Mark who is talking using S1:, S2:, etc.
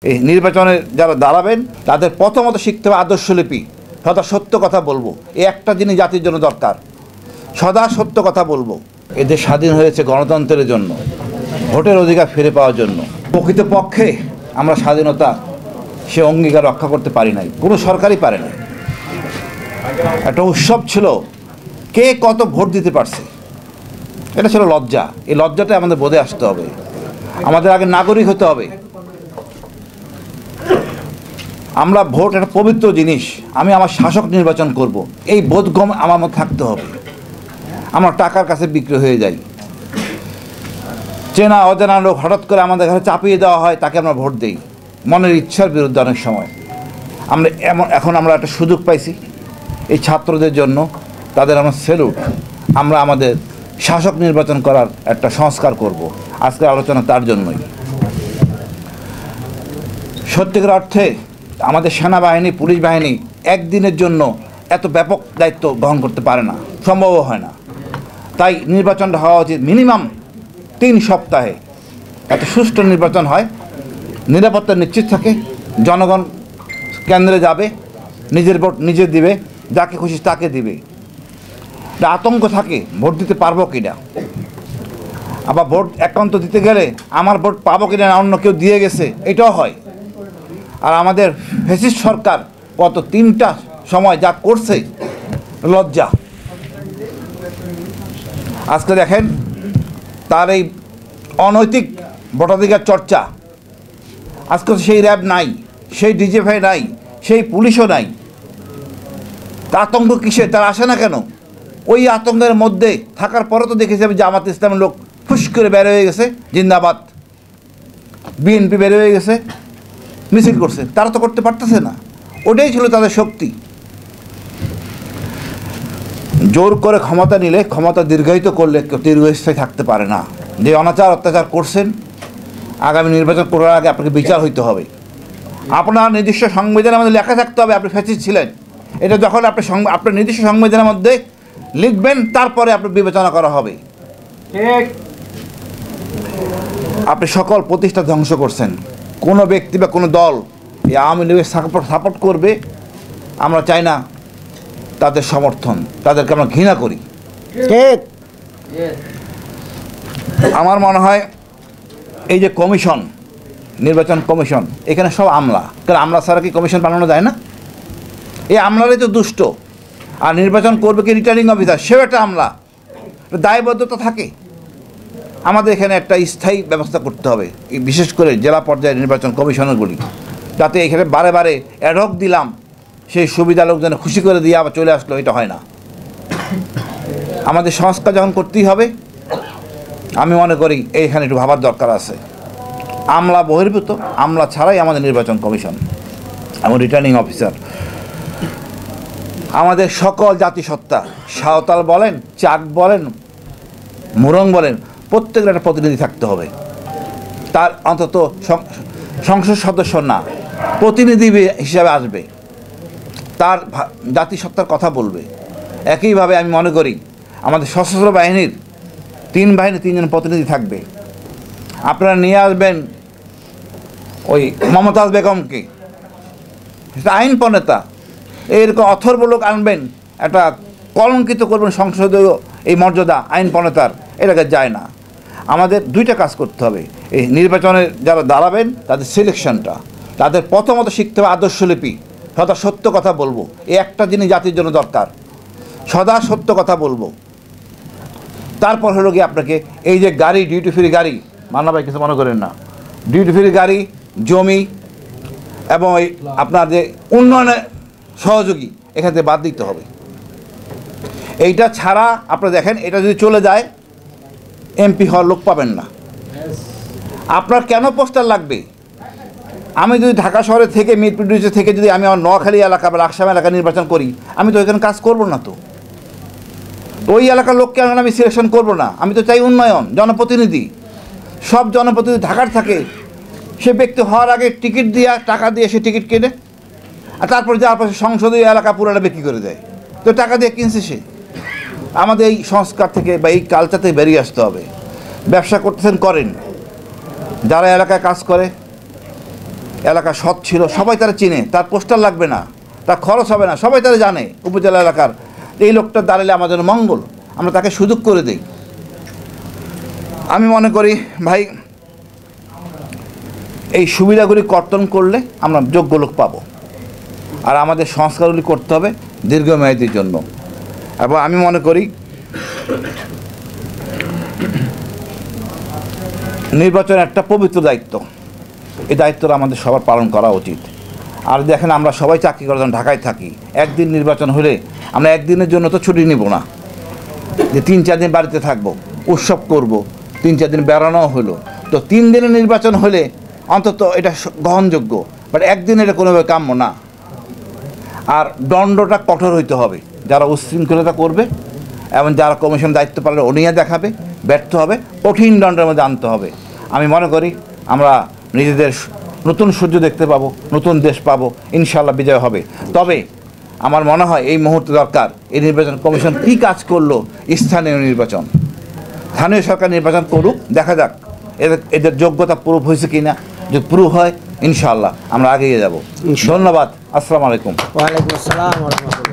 S1: এই নির্বাচনে যারা দাঁড়াবেন তাদের প্রথমত শিখতে হবে আদর্শলিপি, সদা সত্য কথা বলবো। এই একটা জিনিস জাতির জন্য দরকার, সদা সত্য কথা বলবো। এদের স্বাধীন হয়েছে গণতন্ত্রের জন্য, ভোটের অধিকার ফিরে পাওয়ার জন্য। প্রকৃতপক্ষে আমরা স্বাধীনতা সে অঙ্গীকার রক্ষা করতে পারি নাই, কোনো সরকারই পারে নাই। একটা উৎসব ছিল, কে কত ভোট দিতে পারছে, এটা ছিল লজ্জা। এই লজ্জাটা আমাদের বোধে আসতে হবে। আমাদের আগে নাগরিক হতে হবে। আমরা ভোট একটা পবিত্র জিনিস, আমি আমার শাসক নির্বাচন করব, এই বোধগম্য আমার মধ্যে থাকতে হবে। আমরা টাকার কাছে বিক্রি হয়ে যাই, চেনা অজানা লোক হঠাৎ করে আমাদের ঘরে চাপিয়ে দেওয়া হয়, তাকে আমরা ভোট দিই মনের ইচ্ছার বিরুদ্ধে। অনেক সময় এখন আমরা একটা সুযোগ পাইছি এই ছাত্রদের জন্য, তাদের আমরা স্যালুট। আমরা আমাদের শাসক নির্বাচন করার একটা সংস্কার করব। আজকের আলোচনা তার জন্যই। সত্যিকার অর্থে আমাদের সেনাবাহিনী, পুলিশ বাহিনী একদিনের জন্য এত ব্যাপক দায়িত্ব গ্রহণ করতে পারে না, সম্ভবও হয় না। তাই নির্বাচনটা হওয়া উচিত মিনিমাম 3 সপ্তাহে, এত সুষ্ঠু নির্বাচন হয়, নিরাপত্তা নিশ্চিত থাকে, জনগণ কেন্দ্রে যাবে, নিজের ভোট নিজে দিবে, যাকে খুশি তাকে দিবে। এটা আতঙ্ক থাকে ভোট দিতে পারবো কিনা, আবার ভোট একান্ত দিতে গেলে আমার ভোট পাবো কিনা, অন্য কেউ দিয়ে গেছে, এটাও হয়। আর আমাদের ফ্যাসিস্ট সরকার গত 3টা সময় যা করছে, লজ্জা। আজকে দেখেন তার এই অনৈতিক ভোটাধিকার চর্চা, আজকে সেই র্যাব নাই, সেই ডিজিএফআই নাই, সেই পুলিশও নাই। তা আতঙ্ক কিসে, তারা আসে না কেন? ওই আতঙ্কের মধ্যে থাকার পরে তো দেখেছি আমি জামাত ইসলামের লোক ফুস করে বের হয়ে গেছে, জিন্দাবাদ, বিএনপি বের হয়ে গেছে, মিছিল করছে। তারা তো করতে পারতেছে না, ওটাই ছিল তাদের শক্তি। জোর করে ক্ষমতা নিলে, ক্ষমতা দীর্ঘায়িত করলে কেউ দীর্ঘস্থায়ী থাকতে পারে না। যে অনাচার অত্যাচার করছেন, আগামী নির্বাচন করার আগে আপনাকে বিচার হইতে হবে। আপনার নির্দিষ্ট সংবিধানের মধ্যে লেখা থাকতে হবে আপনি ফ্যাসিস্ট ছিলেন। এটা যখন আপনি আপনার নির্দিষ্ট সংবিধানের মধ্যে লিখবেন, তারপরে আপনার বিবেচনা করা হবে। আপনি সকল প্রতিষ্ঠা ধ্বংস করছেন। কোনো ব্যক্তি বা কোনো দল এই আওয়ামী লীগের সাপোর্ট করবে, আমরা চাই না তাদের সমর্থন, তাদেরকে আমরা ঘৃণা করি। ঠিক, আমার মনে হয় এই যে কমিশন, নির্বাচন কমিশন, এখানে সব আমলা। কারণ আমলা ছাড়া কি কমিশন বানানো যায় না? এই আমলারাই তো দুষ্ট। আর নির্বাচন করবে কি রিটার্নিং অফিসার, সেও একটা আমলা, দায়বদ্ধতা থাকে। আমাদের এখানে একটা স্থায়ী ব্যবস্থা করতে হবে, বিশেষ করে জেলা পর্যায়ে নির্বাচন কমিশনারগুলি, যাতে এখানে বারে বারে অ্যাডহক দিলাম, সেই সুবিধা লোক যেন খুশি করে দিয়ে আবার চলে আসলো, এটা হয় না। আমাদের সংস্কার যখন করতেই হবে, আমি মনে করি এইখানে একটু ভাবার দরকার আছে। আমলা বহির্ভূত, আমলা ছাড়াই আমাদের নির্বাচন কমিশন এবং রিটার্নিং অফিসার। আমাদের সকল জাতিসত্তা, সাঁওতাল বলেন, চাক বলেন, মুরং বলেন, প্রত্যেকের একটা প্রতিনিধি থাকতে হবে। তার অন্তত সংসদ সদস্য না, প্রতিনিধি হিসাবে আসবে, তার জাতিসত্তার কথা বলবে। একইভাবে আমি মনে করি আমাদের সশস্ত্র বাহিনীর 3 বাহিনী 3 জন প্রতিনিধি থাকবে। আপনারা নিয়ে আসবেন ওই মমতাজ বেগমকে, আইন প্রণেতা, এরকম অথর্ব লোক আনবেন, একটা কলঙ্কিত করবেন সংসদীয় এই মর্যাদা আইন প্রণেতার, এটাকে যায় না। আমাদের 2টা কাজ করতে হবে। এই নির্বাচনে যারা দাঁড়াবেন তাদের সিলেকশনটা, তাদের প্রথমত শিখতে হবে আদর্শলিপি, সদা সত্য কথা বলবো। এই একটা জিনিস জাতির জন্য দরকার, সদা সত্য কথা বলবো। তারপর হলো গিয়ে আপনাকে এই যে গাড়ি, ডিউটি ফ্রি গাড়ি, মান্না ভাই কিছু মনে করেন না, ডিউটি ফ্রি গাড়ি, জমি এবং এই আপনার যে উন্নয়নের সহযোগী, এখান থেকে বাদ দিতে হবে। এইটা ছাড়া আপনারা দেখেন, এটা যদি চলে যায় এমপি হওয়ার লোক পাবেন না। আপনার কেন পোস্টার লাগবে? আমি যদি ঢাকা শহরে থেকে, মিরপুর ডিস্ট্রিক্ট থেকে যদি আমি আমার নোয়াখালী এলাকা বা রাকসাম এলাকা নির্বাচন করি, আমি তো এখানে কাজ করব না। তো ওই এলাকার লোককে আমি সিলেকশন করব না। আমি তো চাই উন্নয়ন, জনপ্রতিনিধি। সব জনপ্রতিনিধি ঢাকার থাকে, সে ব্যক্তি হওয়ার আগে টিকিট দিয়া, টাকা দিয়ে সে টিকিট কেনে, আর তারপর যাওয়ার পর সংসদীয় এলাকা পুরোটা বিক্রি করে দেয়। তো টাকা দিয়ে কিনছে সে। আমাদের এই সংস্কার থেকে বা এই কালচার থেকে বেরিয়ে আসতে হবে। ব্যবসা করতেছেন করেন, যারা এলাকায় কাজ করে এলাকা সৎ ছিল, সবাই তারা চিনে, তার পোস্টার লাগবে না, তার খরচ হবে না, সবাই তারা জানে উপজেলা এলাকার এই লোকটা দাঁড়ালে আমাদের মঙ্গল, আমরা তাকে সুযোগ করে দিই। আমি মনে করি ভাই এই সুবিধাগুলি কর্তন করলে আমরা যোগ্য লোক পাবো, আর আমাদের সংস্কারগুলি করতে হবে দীর্ঘমেয়াদীর জন্য। এবং আমি মনে করি নির্বাচন একটা পবিত্র দায়িত্ব, এই দায়িত্বটা আমাদের সবার পালন করা উচিত। আর দেখেন আমরা সবাই চাকরি করার জন্য ঢাকায় থাকি, একদিন নির্বাচন হলে আমরা একদিনের জন্য তো ছুটি নিব না যে 3-4 দিন বাড়িতে থাকবো, উৎসব করব, 3-4 দিন বেড়ানো হলো। তো 3 দিনের নির্বাচন হলে অন্তত এটা গ্রহণযোগ্য, বাট একদিন এটা কোনোভাবে কাম্য না। আর দণ্ডটা কঠোর হইতে হবে, যারা উচ্ছৃঙ্খলতা করবে এবং যারা কমিশন দায়িত্ব পালনে অনীহা দেখাবে, ব্যর্থ হবে, কঠিন দণ্ডের মধ্যে আনতে হবে। আমি মনে করি আমরা নিজেদের নতুন সূর্য দেখতে পাবো, নতুন দেশ পাবো, ইনশাআল্লাহ বিজয় হবে। তবে আমার মনে হয় এই মুহূর্তে দরকার এই নির্বাচন কমিশন কী কাজ করলো, স্থানীয় নির্বাচন, স্থানীয় সরকার নির্বাচন করুক, দেখা যাক এদের যোগ্যতা প্রুফ হয়েছে কি না। যদি প্রুফ হয় ইনশাআল্লাহ আমরা এগিয়ে যাব। ধন্যবাদ। আসসালামু আলাইকুম।
S2: ওয়ালাইকুম আসসালাম ওয়া রাহমাতুল্লাহ।